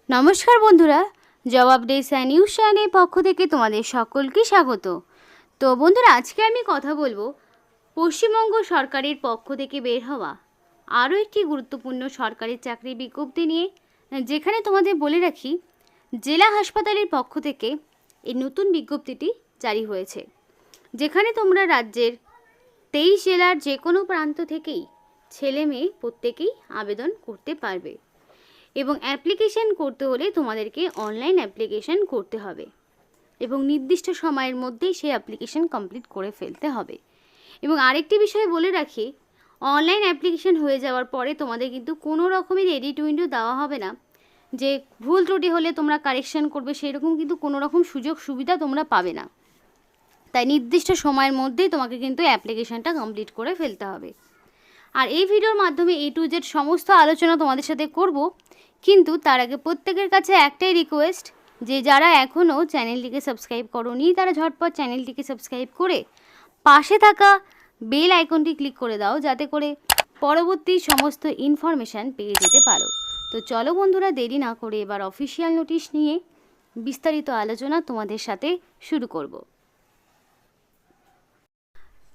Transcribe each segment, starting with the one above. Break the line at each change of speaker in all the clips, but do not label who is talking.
নমস্কার বন্ধুরা, জবাব ডেসা নিউজ চ্যানেলের পক্ষ থেকে তোমাদের সকলকে স্বাগত। তো বন্ধুরা, আজকে আমি কথা বলবো পশ্চিমবঙ্গ সরকারের পক্ষ থেকে বের হওয়া আরও একটি গুরুত্বপূর্ণ সরকারি চাকরির বিজ্ঞপ্তি নিয়ে, যেখানে তোমাদের বলে রাখি জেলা হাসপাতালের পক্ষ থেকে এই নতুন বিজ্ঞপ্তিটি জারি হয়েছে, যেখানে তোমরা রাজ্যের 23 জেলার যে কোনো প্রান্ত থেকেই ছেলে মেয়ে প্রত্যেকেই আবেদন করতে পারবে। এবং অ্যাপ্লিকেশন করতে হলে তোমাদেরকে অনলাইন অ্যাপ্লিকেশন করতে হবে এবং নির্দিষ্ট সময়ের মধ্যেই সেই অ্যাপ্লিকেশন কমপ্লিট করে ফেলতে হবে। এবং আরেকটি বিষয় বলে রাখি, অনলাইন অ্যাপ্লিকেশন হয়ে যাওয়ার পরে তোমাদের কিন্তু কোনো রকমের এডিট উইন্ডো দেওয়া হবে না, যে ভুল ত্রুটি হলে তোমরা কারেকশন করবে সেরকম কিন্তু কোনো রকম সুযোগ সুবিধা তোমরা পাবে না। তাই নির্দিষ্ট সময়ের মধ্যেই তোমাকে কিন্তু অ্যাপ্লিকেশনটা কমপ্লিট করে ফেলতে হবে। আর এই ভিডিওর মাধ্যমে A to Z সমস্ত আলোচনা তোমাদের সাথে করব, কিন্তু তার আগে প্রত্যেকের কাছে একটাই রিকোয়েস্ট, যে যারা এখনও চ্যানেলটিকে সাবস্ক্রাইব করোনি তারা ঝটপট চ্যানেলটিকে সাবস্ক্রাইব করে পাশে থাকা বেল আইকনটি ক্লিক করে দাও, যাতে করে পরবর্তী সমস্ত ইনফরমেশান পেয়ে যেতে পারো। তো চলো বন্ধুরা, দেরি না করে এবার অফিসিয়াল নোটিশ নিয়ে বিস্তারিত আলোচনা তোমাদের সাথে শুরু করব।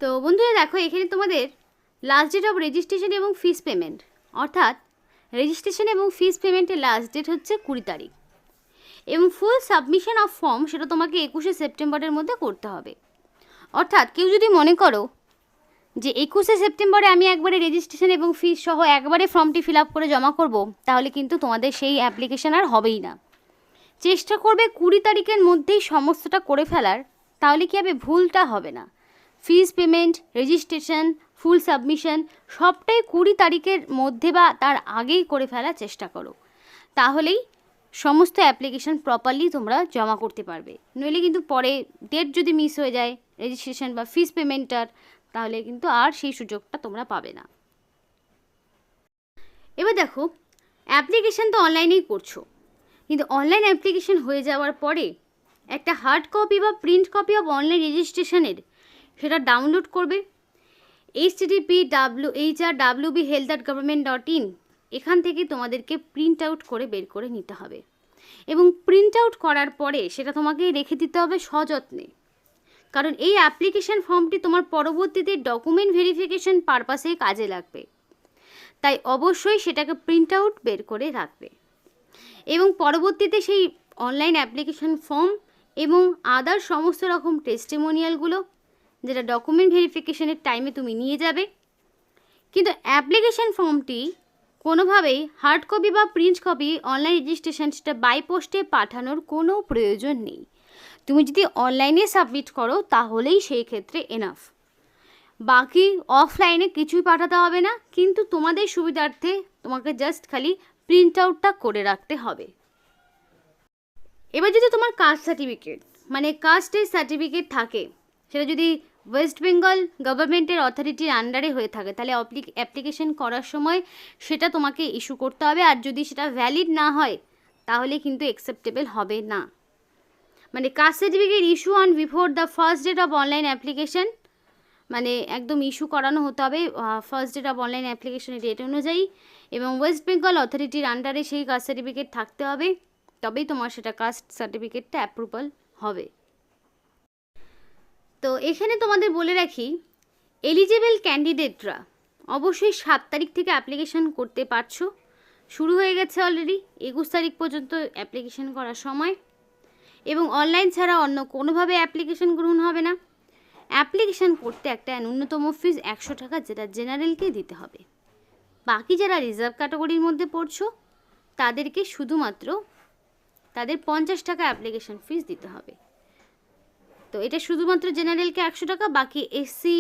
তো বন্ধুরা দেখো, এখানে তোমাদের লাস্ট ডেট অফ রেজিস্ট্রেশন এবং ফিস পেমেন্ট, অর্থাৎ রেজিস্ট্রেশন এবং ফিস পেমেন্টের লাস্ট ডেট হচ্ছে 20 তারিখ এবং ফুল সাবমিশন অফ ফর্ম সেটা তোমাকে 21শে সেপ্টেম্বরের মধ্যে করতে হবে। অর্থাৎ কেউ যদি মনে করো যে 21শে সেপ্টেম্বরে আমি একবারে রেজিস্ট্রেশন এবং ফিস সহ একবারে ফর্মটি ফিল আপ করে জমা করব, তাহলে কিন্তু তোমাদের সেই অ্যাপ্লিকেশন আর হবেই না। চেষ্টা করবে 20 তারিখের মধ্যেই সমস্তটা করে ফেলার, তাহলে কি হবে, ভুলটা হবে না। Fees payment, registration, full submission সবটাই 20 তারিখের মধ্যে বা তার আগেই করে ফেলার চেষ্টা করো, তাহলেই সমস্ত অ্যাপ্লিকেশন প্রপারলি তোমরা জমা করতে পারবে। নইলে কিন্তু পরে ডেট যদি মিস হয়ে যায় রেজিস্ট্রেশন বা ফিস পেমেন্টটার, তাহলে কিন্তু আর সেই সুযোগটা তোমরা পাবে না। এবার দেখো, অ্যাপ্লিকেশন তো অনলাইনেই করছো, কিন্তু অনলাইন অ্যাপ্লিকেশন হয়ে যাওয়ার পরে একটা হার্ড কপি বা প্রিন্ট কপি অফ অনলাইন রেজিস্ট্রেশনের সেটা ডাউনলোড করবে http://wbhealth.government.in এখান থেকে তোমাদেরকে প্রিন্ট আউট করে বের করে নিতে হবে এবং প্রিন্ট আউট করার পরে সেটা তোমাকে রেখে দিতে হবে সযত্নে, কারণ এই অ্যাপ্লিকেশন ফর্মটি তোমার পরবর্তীতে ডকুমেন্ট ভেরিফিকেশন পারপাসে কাজে লাগবে। তাই অবশ্যই সেটাকে প্রিন্ট আউট বের করে রাখবে এবং পরবর্তীতে সেই অনলাইন অ্যাপ্লিকেশন ফর্ম এবং আদার সমস্ত রকম টেস্টিমোনিয়ালগুলো যেটা ডকুমেন্ট ভেরিফিকেশনের টাইমে তুমি নিয়ে যাবে। কিন্তু অ্যাপ্লিকেশন ফর্মটি কোনোভাবেই হার্ড কপি বা প্রিন্ট কপি অনলাইন রেজিস্ট্রেশন সেটা বাই পোস্টে পাঠানোর কোনো প্রয়োজন নেই। তুমি যদি অনলাইনে সাবমিট করো তাহলেই সেই ক্ষেত্রে এনাফ, বাকি অফলাইনে কিছুই পাঠাতে হবে না। কিন্তু তোমাদের সুবিধার্থে তোমাকে জাস্ট খালি প্রিন্ট আউটটা করে রাখতে হবে। এবার যদি তোমার কাস্ট সার্টিফিকেট মানে কাস্টের সার্টিফিকেট থাকে, সেটা যদি ওয়েস্ট বেঙ্গল গভর্নমেন্টের অথরিটির আন্ডারে হয়ে থাকে, তাহলে অ্যাপ্লিকেশন করার সময় সেটা তোমাকে ইস্যু করতে হবে। আর যদি সেটা ভ্যালিড না হয় তাহলে কিন্তু অ্যাকসেপ্টেবল হবে না। মানে caste certificate issue on before the first date of online application, মানে একদম ইস্যু করানো হতে হবে ফার্স্ট ডেট অফ অনলাইন অ্যাপ্লিকেশনের ডেট অনুযায়ী, এবং ওয়েস্ট বেঙ্গল অথরিটির আন্ডারে সেই কাস্ট সার্টিফিকেট থাকতে হবে, তবেই তোমার সেটা কাস্ট সার্টিফিকেটটা অ্যাপ্রুভাল হবে। তো এখানে তোমাদের বলে রাখি, এলিজিবল ক্যান্ডিডেটরা অবশ্যই 7 তারিখ থেকে অ্যাপ্লিকেশন করতে পারছো। শুরু হয়ে গেছে অলরেডি, 21 তারিখ পর্যন্ত অ্যাপ্লিকেশন করার সময়, এবং অনলাইন ছাড়া অন্য কোনোভাবে অ্যাপ্লিকেশন গ্রহণ হবে না। অ্যাপ্লিকেশন করতে একটা ন্যূনতম ফিস 100 টাকা, যেটা জেনারেলকে দিতে হবে। বাকি যারা রিজার্ভ ক্যাটাগরির মধ্যে পড়ছো তাদেরকে শুধুমাত্র তাদের 50 টাকা অ্যাপ্লিকেশন ফিস দিতে হবে। তো এটা শুধুমাত্র জেনারেলকে 100 টাকা, বাকি এসসি,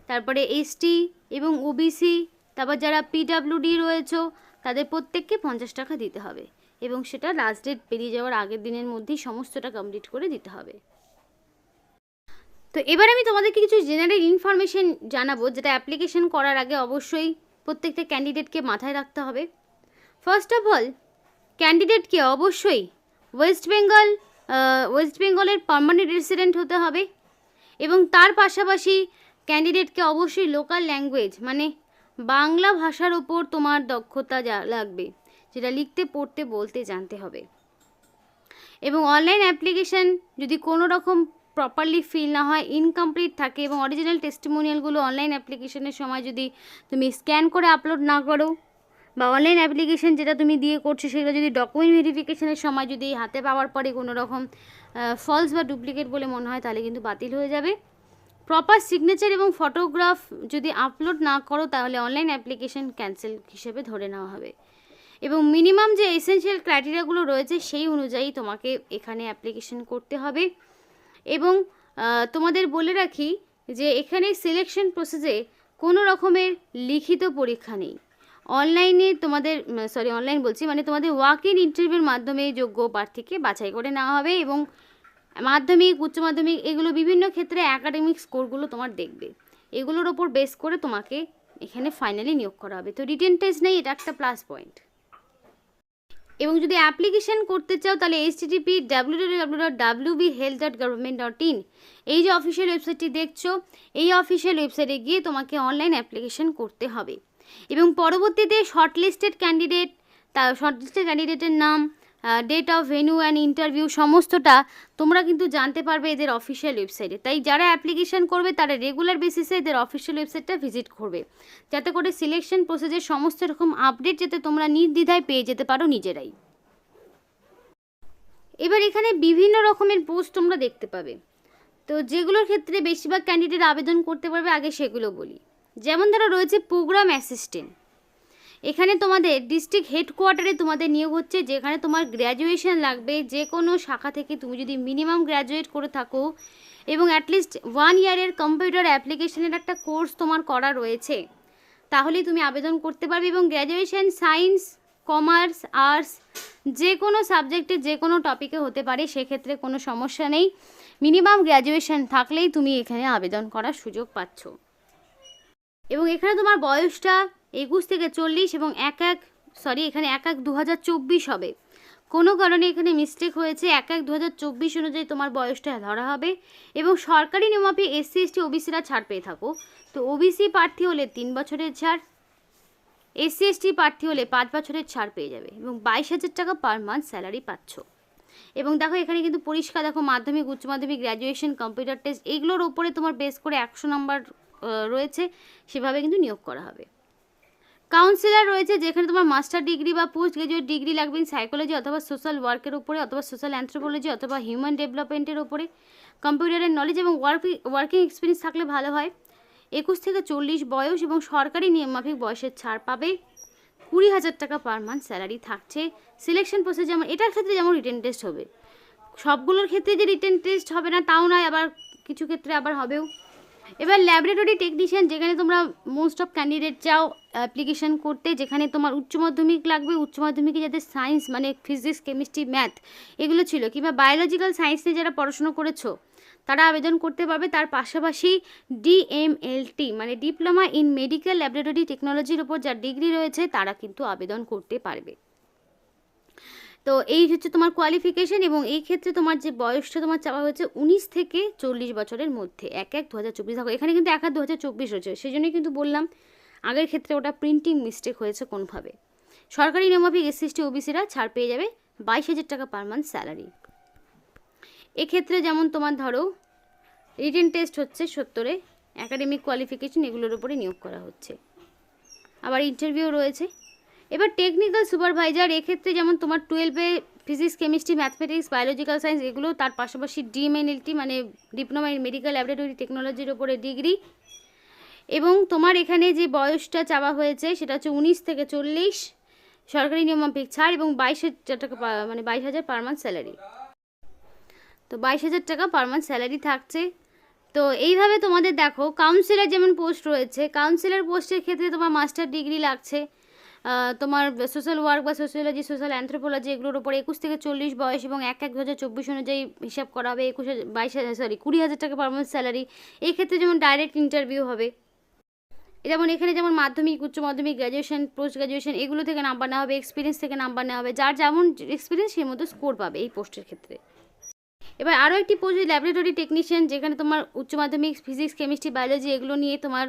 তারপরে এসটি এবং ওবিসি, তারপর যারা পিডাব্লিউডি রয়েছে তাদের প্রত্যেককে 50 টাকা দিতে হবে, এবং সেটা লাস্ট ডেট পেরিয়ে যাওয়ার আগের দিনের মধ্যেই সমস্তটা কমপ্লিট করে দিতে হবে। তো এবার আমি তোমাদেরকে কিছু জেনারেল ইনফরমেশন জানাবো, যেটা অ্যাপ্লিকেশন করার আগে অবশ্যই প্রত্যেকটা ক্যান্ডিডেটকে মাথায় রাখতে হবে। ফার্স্ট অফ অল, ক্যান্ডিডেটকে অবশ্যই ওয়েস্ট বেঙ্গলের পার্মানেন্ট রেসিডেন্ট হতে হবে, এবং তার পাশাপাশি ক্যান্ডিডেটকে অবশ্যই লোকাল ল্যাঙ্গুয়েজ মানে বাংলা ভাষার ওপর তোমার দক্ষতা লাগবে। যেটা লিখতে পড়তে বলতে জানতে হবে। এবং অনলাইন অ্যাপ্লিকেশান যদি কোনো রকম প্রপারলি ফিল না হয়, ইনকমপ্লিট থাকে এবং অরিজিনাল টেস্টিমোনিয়ালগুলো অনলাইন অ্যাপ্লিকেশনের সময় যদি তুমি স্ক্যান করে আপলোড না করো, বা অনলাইন অ্যাপ্লিকেশান যেটা তুমি দিয়ে করছো সেগুলো যদি ডকুমেন্ট ভেরিফিকেশনের সময় যদি হাতে পাওয়ার পরে কোনো রকম ফলস বা ডুপ্লিকেট বলে মনে হয়, তাহলে কিন্তু বাতিল হয়ে যাবে। প্রপার সিগনেচার এবং ফটোগ্রাফ যদি আপলোড না করো, তাহলে অনলাইন অ্যাপ্লিকেশান ক্যান্সেল হিসেবে ধরে নেওয়া হবে। এবং মিনিমাম যে এসেনশিয়াল ক্রাইটেরিয়াগুলো রয়েছে সেই অনুযায়ী তোমাকে এখানে অ্যাপ্লিকেশন করতে হবে। এবং তোমাদের বলে রাখি যে এখানে সিলেকশন প্রসেসে কোনো রকমের লিখিত পরীক্ষা নেই। অনলাইনে তোমাদের অনলাইন বলছি মানে তোমাদের ওয়াক ইন ইন্টারভিউর মাধ্যমে যোগ্য প্রার্থীকে বাছাই করে নেওয়া হবে। এবং মাধ্যমিক, উচ্চ মাধ্যমিক এগুলো বিভিন্ন ক্ষেত্রে অ্যাকাডেমিক স্কোরগুলো তোমার দেখবে, এগুলোর ওপর বেস করে তোমাকে এখানে ফাইনালি নিয়োগ করা হবে। তো রিটেন টেস্ট নেই, এটা একটা প্লাস পয়েন্ট। এবং যদি অ্যাপ্লিকেশান করতে চাও তাহলে http://wbhealth.government.in এই যে অফিসিয়াল ওয়েবসাইটটি দেখছো, এই অফিসিয়াল ওয়েবসাইটে গিয়ে তোমাকে অনলাইন অ্যাপ্লিকেশান করতে হবে। এবং পরবর্তীতে শর্টলিস্টেড ক্যান্ডিডেটের নাম, date of venue and interview সমস্তটা তোমরা কিন্তু জানতে পারবে এদের অফিসিয়াল ওয়েবসাইটে। তাই যারা অ্যাপ্লিকেশান করবে তারা রেগুলার বেসিসে এদের অফিসিয়াল ওয়েবসাইটটা ভিজিট করবে, যাতে করে সিলেকশন প্রসেসের সমস্ত রকম আপডেট যাতে তোমরা নির্দ্বিধায় পেয়ে যেতে পারো নিজেরাই। এবার এখানে বিভিন্ন রকমের পোস্ট তোমরা দেখতে পাবে, তো যেগুলোর ক্ষেত্রে বেশিরভাগ ক্যান্ডিডেট আবেদন করতে পারবে আগে সেগুলো বলি। যেমন ধরো রয়েছে প্রোগ্রাম অ্যাসিস্ট্যান্ট। এখানে তোমাদের ডিস্ট্রিক্ট হেডকোয়ার্টারে তোমাদের নিয়োগ হচ্ছে, যেখানে তোমার গ্র্যাজুয়েশন লাগবে যে কোনো শাখা থেকে। তুমি যদি মিনিমাম গ্র্যাজুয়েট করে থাকো এবং অ্যাটলিস্ট 1 ইয়ারের কম্পিউটার অ্যাপ্লিকেশনের একটা কোর্স তোমার করা রয়েছে, তাহলেই তুমি আবেদন করতে পারবে। এবং গ্র্যাজুয়েশন সায়েন্স, কমার্স, আর্টস যে কোনো সাবজেক্টে যে কোনো টপিকে হতে পারে, সেক্ষেত্রে কোনো সমস্যা নেই। মিনিমাম গ্র্যাজুয়েশন থাকলেই তুমি এখানে আবেদন করার সুযোগ পাচ্ছ। এবং এখানে তোমার বয়সটা 21 থেকে 40 এবং এখানে 1/1/2024 হবে। কোনো কারণে এখানে মিস্টেক হয়েছে, 1/1/2024 অনুযায়ী তোমার বয়সটা ধরা হবে। এবং সরকারি নিয়মাফিক SC ST OBCরা ছাড় পেয়ে থাকো, তো OBC প্রার্থী হলে 3 বছরের ছাড়, SC ST প্রার্থী হলে 5 বছরের ছাড় পেয়ে যাবে। এবং 22,000 টাকা পার মান্থ স্যালারি পাচ্ছ। এবং দেখো এখানে কিন্তু পরিষ্কার দেখো মাধ্যমিক, উচ্চ মাধ্যমিক, গ্র্যাজুয়েশন, কম্পিউটার টেস্ট এইগুলোর ওপরে তোমার বেস করে 100 নম্বর রয়েছে, সেভাবে কিন্তু নিয়োগ করা হবে। কাউন্সিলর রয়েছে, যেখানে তোমার মাস্টার ডিগ্রি বা পোস্ট গ্রাজুয়েট ডিগ্রি লাগবে সাইকোলজি অথবা সোশ্যাল ওয়ার্কের উপরে, অথবা সোশ্যাল অ্যানথ্রোপোলজি অথবা হিউম্যান ডেভেলপমেন্টের উপরে। কম্পিউটারের নলেজ এবং ওয়ার্কিং এক্সপিরিয়েন্স থাকলে ভালো হয়। 21 থেকে 40 বয়স এবং সরকারি নিয়মমাফিক বয়সের ছাড় পাবে। 20,000 টাকা পার মান্থ স্যালারি থাকছে। সিলেকশন প্রসেস যেমন এটার ক্ষেত্রে যেমন রিটেন টেস্ট হবে, সবগুলোর ক্ষেত্রে যে রিটেন টেস্ট হবে না তাও নয়, আবার কিছু ক্ষেত্রে আবার হবেও। এবার ল্যাবরেটরি টেকনিশিয়ান, যেখানে তোমরা মোস্ট অফ ক্যান্ডিডেট চাও অ্যাপ্লিকেশন করতে, যেখানে তোমার উচ্চ মাধ্যমিক লাগবে। উচ্চ মাধ্যমিকে যাদের সায়েন্স মানে ফিজিক্স, কেমিস্ট্রি, ম্যাথ এগুলো ছিল, কিংবা বায়োলজিক্যাল সায়েন্স নিয়ে যারা পড়াশোনা করেছো তারা আবেদন করতে পারবে। তার পাশাপাশি DMLT মানে ডিপ্লোমা ইন মেডিকেল ল্যাবরেটরি টেকনোলজির উপর যার ডিগ্রি রয়েছে তারা কিন্তু আবেদন করতে পারবে। তো এই হচ্ছে তোমার কোয়ালিফিকেশন। এবং এই ক্ষেত্রে তোমার যে বয়সটা তোমার চাওয়া হয়েছে 19 থেকে 40 বছরের মধ্যে। 1/1/2024 থাকো, এখানে কিন্তু 1/1/2024 রয়েছে, সেই জন্যই কিন্তু বললাম আগের ক্ষেত্রে ওটা প্রিন্টিং মিস্টেক হয়েছে কোনোভাবে। সরকারি নিয়মাফিক SC ST OBCরা ছাড় পেয়ে যাবে 22,000 টাকা পার মান্থ স্যালারি। এক্ষেত্রে যেমন তোমার ধরো রিটেন টেস্ট হচ্ছে 70, অ্যাকাডেমিক কোয়ালিফিকেশন এগুলোর উপরে নিয়োগ করা হচ্ছে, আবার ইন্টারভিউ রয়েছে। এবার টেকনিক্যাল সুপারভাইজার, এক্ষেত্রে যেমন তোমার 12-এ physics, chemistry, mathematics, biological science এগুলো, তার পাশাপাশি DMLT মানে ডিপ্লোমা ইন মেডিকেল ল্যাবরেটরি টেকনোলজির ওপরে ডিগ্রি। এবং তোমার এখানে যে বয়সটা চাওয়া হয়েছে সেটা হচ্ছে 19 থেকে 40, সরকারি নিয়মমাফিক ছাড়, এবং 22,000 টাকা মানে 22,000 পার মান্থ স্যালারি। তো 22,000 টাকা পার মান্থ স্যালারি থাকছে। তো এইভাবে তোমাদের দেখো কাউন্সিলর যেমন পোস্ট রয়েছে, কাউন্সিলর পোস্টের ক্ষেত্রে তোমার মাস্টার ডিগ্রি লাগছে। তোমার সোশ্যাল ওয়ার্ক বা সোশিওলজি, সোশ্যাল অ্যানথ্রোপোলজি এগুলোর উপর 21 থেকে 40 বয়স এবং 1/1/2024 অনুযায়ী হিসাব করা হবে। 20,000 টাকা পার মান্থ স্যালারি। এই ক্ষেত্রে যেমন ডাইরেক্ট ইন্টারভিউ হবে, যেমন এখানে যেমন মাধ্যমিক, উচ্চ মাধ্যমিক, গ্র্যাজুয়েশন, পোস্ট গ্র্যাজুয়েশন এগুলো থেকে নাম্বার নেওয়া হবে, এক্সপিরিয়েন্স থেকে নাম্বার নেওয়া হবে, যার যেমন এক্সপিরিয়েন্স সেই মতো স্কোর পাবে এই পোস্টের ক্ষেত্রে। এবার আরও একটি পোস্ট ল্যাবরেটরি টেকনিশিয়ান, যেখানে তোমার উচ্চ মাধ্যমিক ফিজিক্স, কেমিস্ট্রি, বায়োলজি এগুলো নিয়ে তোমার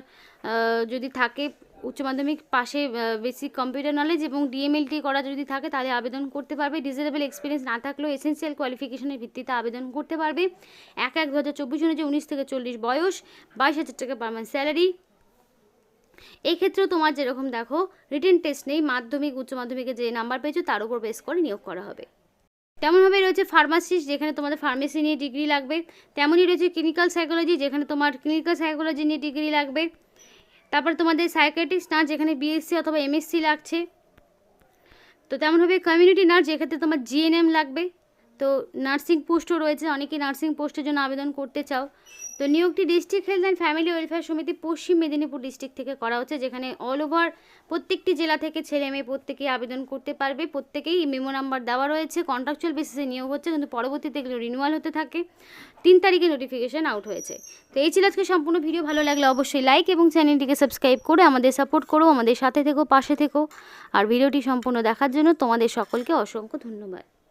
যদি থাকে উচ্চ মাধ্যমিক পাশে বেসিক কম্পিউটার নলেজ এবং ডিএমএলটি করা যদি থাকে তাহলে আবেদন করতে পারবে। ডিজারেবল এক্সপিরিয়েন্স না থাকলেও এসেনশিয়াল কোয়ালিফিকেশনের ভিত্তিতে আবেদন করতে পারবে। 1/1/2024 অনুযায়ী 19 থেকে 40 বয়স, 22,000 টাকা পার মান্থ স্যালারি। এই ক্ষেত্রেও তোমার যেরকম দেখো রিটেন টেস্ট নেই, মাধ্যমিক উচ্চ মাধ্যমিকে যে নাম্বার পেয়েছো তার উপর বেস করে নিয়োগ করা হবে। তেমনভাবে রয়েছে ফার্মাসিস্ট, যেখানে তোমাদের ফার্মেসি নিয়ে ডিগ্রি লাগবে। তেমনই রয়েছে ক্লিনিক্যাল সাইকোলজি, যেখানে তোমার ক্লিনিক্যাল সাইকোলজি নিয়ে ডিগ্রি লাগবে। তারপর তোমাদের সাইকিয়াট্রিস্ট নার্স, যেখানে বিএসসি অথবা এমএসসি লাগছে। তো তেমনভাবে কমিউনিটি নার্স, যেক্ষেত্রে তোমার জিএনএম লাগবে। তো নার্সিং পোস্টও রয়েছে, অনেকেই নার্সিং পোস্টের জন্য আবেদন করতে চাও। তো নিয়োগটি district health and family welfare সমিতি পশ্চিম মেদিনীপুর ডিস্ট্রিক্ট থেকে করা হচ্ছে, যেখানে অল ওভার প্রত্যেকটি জেলা থেকে ছেলে মেয়ে প্রত্যেকেই আবেদন করতে পারবে। প্রত্যেকেই মেমো নাম্বার দেওয়া রয়েছে। কন্ট্রাকচুয়াল বেসিসে নিয়োগ হচ্ছে, কিন্তু পরবর্তীতে এগুলো রিনিউয়াল হতে থাকে। 3 তারিখে নোটিফিকেশান আউট হয়েছে। তো এই ছিল আজকে সম্পূর্ণ ভিডিও। ভালো লাগলে অবশ্যই লাইক এবং চ্যানেলটিকে সাবস্ক্রাইব করে আমাদের সাপোর্ট করো, আমাদের সাথে থেকো, পাশে থেকো। আর ভিডিওটি সম্পূর্ণ দেখার জন্য তোমাদের সকলকে অসংখ্য ধন্যবাদ।